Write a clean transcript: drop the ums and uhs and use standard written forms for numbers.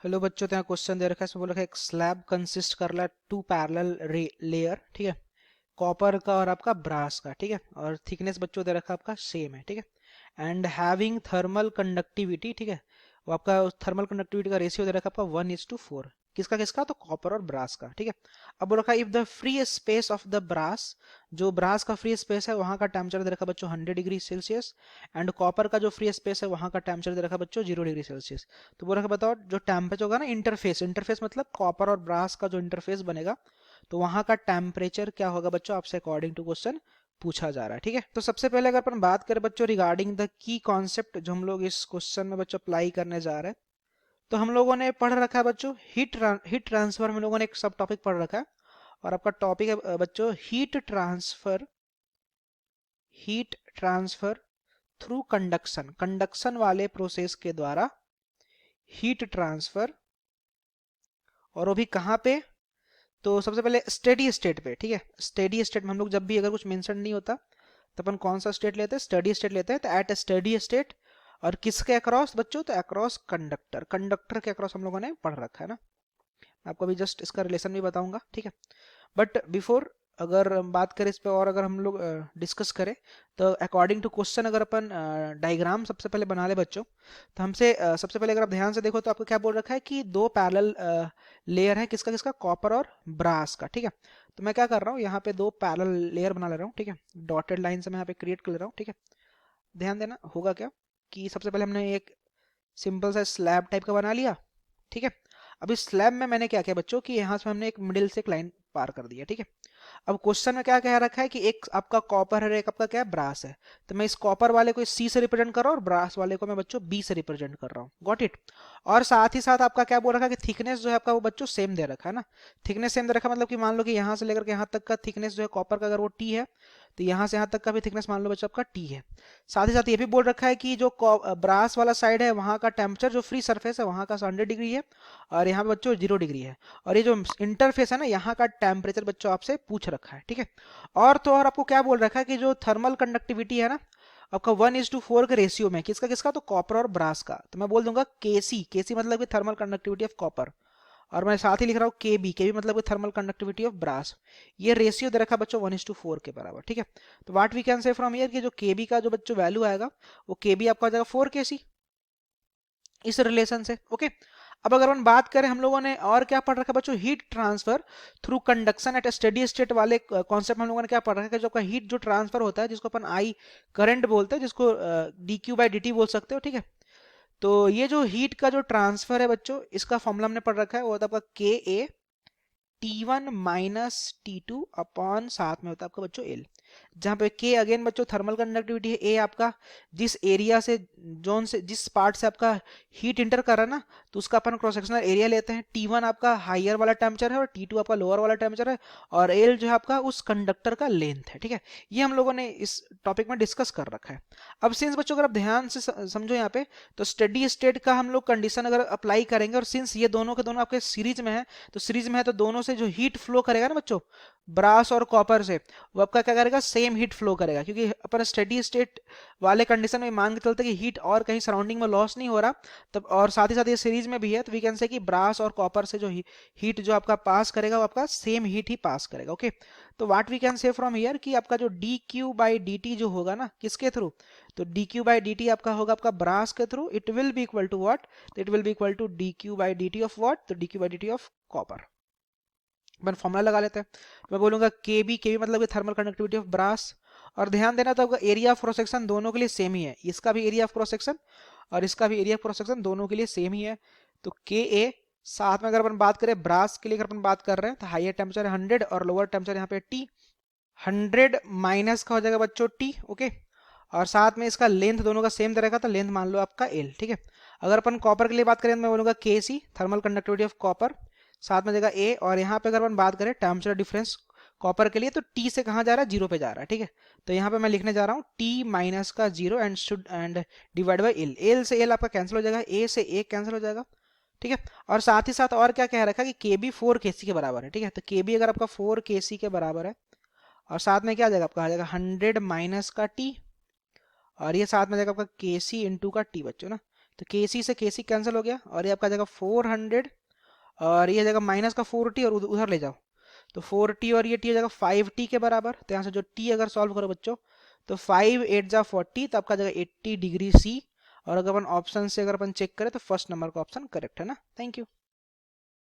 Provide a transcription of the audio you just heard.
Hello बच्चों, तो यहाँ क्वेश्चन दे रखा है। इसमें बोला है एक स्लैब कंसिस्ट कर रहा है टू पैरेलल लेयर, ठीक है, कॉपर का और आपका ब्रास का, ठीक है, और थिकनेस बच्चों दे रखा है आपका सेम है, ठीक है, एंड हैविंग थर्मल कंडक्टिविटी, ठीक है, वो आपका थर्मल कंडक्टिविटी का रेशियो दे रखा है आपका 1:4। किसका किसका? तो कॉपर और ब्रास का, ठीक है। अब बोल रखा है if the free space of the brass, जो ब्रास का फ्री स्पेस है वहां का टेम्परेचर दे रखा है बच्चों 100 डिग्री सेल्सियस, एंड कॉपर का जो फ्री स्पेस है वहां का टेम्परेचर दे रखा है बच्चों 0 डिग्री सेल्सियस। तो बोल रखा है बताओ जो टेम्परेचर होगा ना, इंटरफेस, इंटरफेस मतलब कॉपर और ब्रास का जो इंटरफेस बनेगा, तो वहां का टेम्परेचर क्या होगा बच्चों, आपसे अकॉर्डिंग टू क्वेश्चन पूछा जा रहा है, ठीक है। तो सबसे पहले अगर अपन बात करें बच्चों रिगार्डिंग द की कॉन्सेप्ट जो हम लोग इस क्वेश्चन में बच्चों अप्लाई करने जा रहे हैं, तो हम लोगों ने पढ़ रखा है बच्चों हीट ट्रांसफर में लोगों ने एक सब टॉपिक पढ़ रखा है, और आपका टॉपिक है बच्चों heat transfer through conduction, conduction वाले प्रोसेस के द्वारा हीट ट्रांसफर, और वो भी कहाँ पे? तो सबसे पहले स्टेडी स्टेट पे, ठीक है। स्टेडी स्टेट में हम लोग जब भी अगर कुछ मेंशन नहीं होता तो अपन कौन सा स्टेट लेते हैं? स्टेडी स्टेट लेते हैं। तो एट स्टेडी स्टेट, और किसके अक्रॉस बच्चों? तो अक्रॉस कंडक्टर, कंडक्टर के अक्रॉस हम लोगों ने पढ़ रखा है ना। आपको अभी जस्ट इसका रिलेशन भी बताऊंगा, ठीक है। बट बिफोर अगर हम बात करें इस पे और अगर हम लोग डिस्कस करें, तो अकॉर्डिंग टू क्वेश्चन अगर अपन डायग्राम सबसे पहले बना ले बच्चों, तो हमसे सबसे पहले अगर आप ध्यान से देखो तो आपको क्या बोल रखा है कि दो पैरेलल लेयर है, किसका किसका? कॉपर और ब्रास का, ठीक है। तो मैं क्या कर रहा हूँ, यहाँ पे दो पैरेलल लेयर बना ले रहा हूँ, ठीक है, डॉटेड लाइन से मैं यहाँ पे क्रिएट कर ले रहा हूँ, ठीक है। ध्यान देना होगा क्या कि सबसे पहले हमने एक सिंपल सा स्लैब टाइप का बना लिया, ठीक है। अब इस स्लैब में मैंने क्या किया बच्चों कि यहाँ से हमने एक मिडिल से एक लाइन पार कर दिया, ठीक है। अब क्वेश्चन में क्या कह रखा है कि एक आपका कॉपर है, एक आपका क्या है? ब्रास है। तो मैं इस कॉपर वाले को सी से रिप्रेजेंट कर रहा हूँ और ब्रास वाले को मैं बच्चों बी से रिप्रेजेंट कर रहा हूँ। Got it. और साथ ही साथ आपका क्या बोल रखा है कि थिकनेस जो है आपका वो बच्चों सेम दे रखा है ना। थिकनेस सेम दे रखा है मतलब कि मान लो कि यहाँ से लेकर के यहाँ तक का थिकनेस जो है कॉपर का अगर वो टी है, तो यहाँ से यहाँ तक का भी थिकनेस मान लो बच्चों आपका टी है। साथ ही साथ ये भी बोल रखा है कि जो ब्रास वाला साइड है वहाँ का टेम्परेचर जो फ्री सरफेस है वहाँ का 100 डिग्री है, और यहाँ पे बच्चों 0 डिग्री है। और ये जो इंटरफेस है ना, यहाँ का टेम्परेचर बच्चों आपसे पूछ रखा है, ठीक है। और तो और आपको क्या बोल रखा है कि जो थर्मल कंडक्टिविटी है ना आपका 1:4 के रेशियो में, किसका किसका? तो कॉपर और ब्रास का। तो मैं बोल दूंगा केसी, केसी मतलब कि थर्मल कंडक्टिविटी ऑफ कॉपर, और मैं साथ ही लिख रहा हूँ केबी, केबी मतलब कि थर्मल कंडक्टिविटी ऑफ ब्रास। ये रेशियो दे रखा बच्चों 1:4 के बराबर, ठीक है। तो what we can say from here कि जो केबी का जो बच्चों वैल्यू आएगा वो केबी आपका हो जाएगा 4 kc, इस रिलेशन से, ओके। अब अगर हम बात करें हम लोगों ने और क्या पढ़ रखा है बच्चों, heat transfer through conduction at steady state वाले कॉन्सेप्ट में हम लोगों ने क्या पढ़ रखा है कि जो आपका हीट जो ट्रांसफर होता है जिसको अपन आई करंट बोलते हैं, जिसको D Q by D T बोल सकते हो, ठीक है। तो ये जो हीट का जो ट्रांसफर है बच्चों, इसका फॉर्मूला हमने पढ़ रखा है, वो होता है आपका के ए T1 माइनस T2 अपॉन साथ में होता है आपका बच्चों L, जहां पे K अगेन बच्चों थर्मल कंडक्टिविटी है, A आपका जिस एरिया से जोन से जिस पार्ट से आपका हीट इंटर कर रहा है ना, तो उसका अपन क्रॉस सेक्शनल एरिया लेते हैं। T1 आपका हायर वाला टेम्परेचर है और T2 आपका लोअर वाला टेम्परेचर है, और L जो है आपका उस कंडक्टर का लेंथ है, ठीक है। ये हम लोगों ने इस टॉपिक में डिस्कस कर रखा है। अब सिंस बच्चों अगर आप ध्यान से समझो यहाँ पे, तो स्टेडी स्टेट का हम लोग कंडीशन अगर अप्लाई करेंगे, और सिंस ये दोनों के दोनों आपके सीरीज में है, तो सीरीज में है तो दोनों से जो हीट फ्लो करेगा ना बच्चों, ब्रास और कॉपर से, वो आपका क्या करेगा? सेम हीट फ्लो करेगा, क्योंकि अपन स्टेडी स्टेट वाले कंडीशन में मान के चलते कि हीट और कहीं सराउंडिंग में लॉस नहीं हो रहा, तब और साथ ही साथ ये सीरीज में भी है, तो वी कैन से कि ब्रास और कॉपर से जो हीट जो आपका पास करेगा वो आपका सेम हीट ही पास करेगा, ओके। तो what we can say from here कि आपका जो D Q by D T जो होगा ना, किसके थ्रू? तो D Q by D T आपका होगा आपका ब्रास के थ्रू, it will be equal to what? It will be equal to D Q by D T of what? तो D Q by D T of copper. अपन formula लगा लेते हैं। मैं बोलूंगा केबी, केबी मतलब कि थर्मल कंडक्टिविटी ऑफ ब्रास, और ध्यान देना तो आपका एरिया ऑफ क्रॉस सेक्शन दोनों के लिए सेम ही है, इसका भी एरिया ऑफ क्रॉस सेक्शन और इसका भी एरिया ऑफ क्रॉस सेक्शन दोनों के लिए सेम ही है। तो के ए, साथ में अगर अपन बात करें ब्रास के लिए, अगर अपन बात कर रहे हैं तो हायर टेम्परेचर 100 और लोअर टेम्परेचर यहाँ पे टी, 100 माइनस का हो जाएगा बच्चों टी, ओके। और साथ में इसका लेंथ दोनों का सेम रहेगा, तो लेंथ मान लो आपका एल, ठीक है। अगर अपन कॉपर के लिए बात करें तो मैं बोलूंगा के सी, थर्मल कंडक्टिविटी ऑफ कॉपर, साथ में देगा ए, और यहाँ पे अगर अपन बात करें टेम्परेचर डिफरेंस कॉपर के लिए, तो टी से कहाँ जा रहा है? जीरो पे जा रहा है, ठीक है। तो यहाँ पे मैं लिखने जा रहा हूँ टी माइनस का zero and should and divide by L, L से एल आपका कैंसिल हो जाएगा, ए से ए कैंसिल हो जाएगा, ठीक है। और साथ ही साथ और क्या कह रखा है कि के बी 4 kc के बराबर है, ठीक है। तो के बी अगर आपका 4 kc के बराबर है, और साथ में क्या आ जाएगा आपका? आ जाएगा 100 माइनस का टी, और ये साथ में जाएगा आपका के सी इंटू का टी बच्चों ना, तो केसी से केसी कैंसिल हो गया और ये आपका जगह 400 और ये जगह माइनस का 4t और उधर ले जाओ तो 4t और ये t हो जाएगा 5t के बराबर। तो यहाँ से जो t अगर सॉल्व करो बच्चों तो 5 8 जा 40 तो आपका जगह 80 डिग्री सी। और अगर अपन ऑप्शन से अगर अपन चेक करें तो फर्स्ट नंबर का ऑप्शन करेक्ट है ना। Thank you.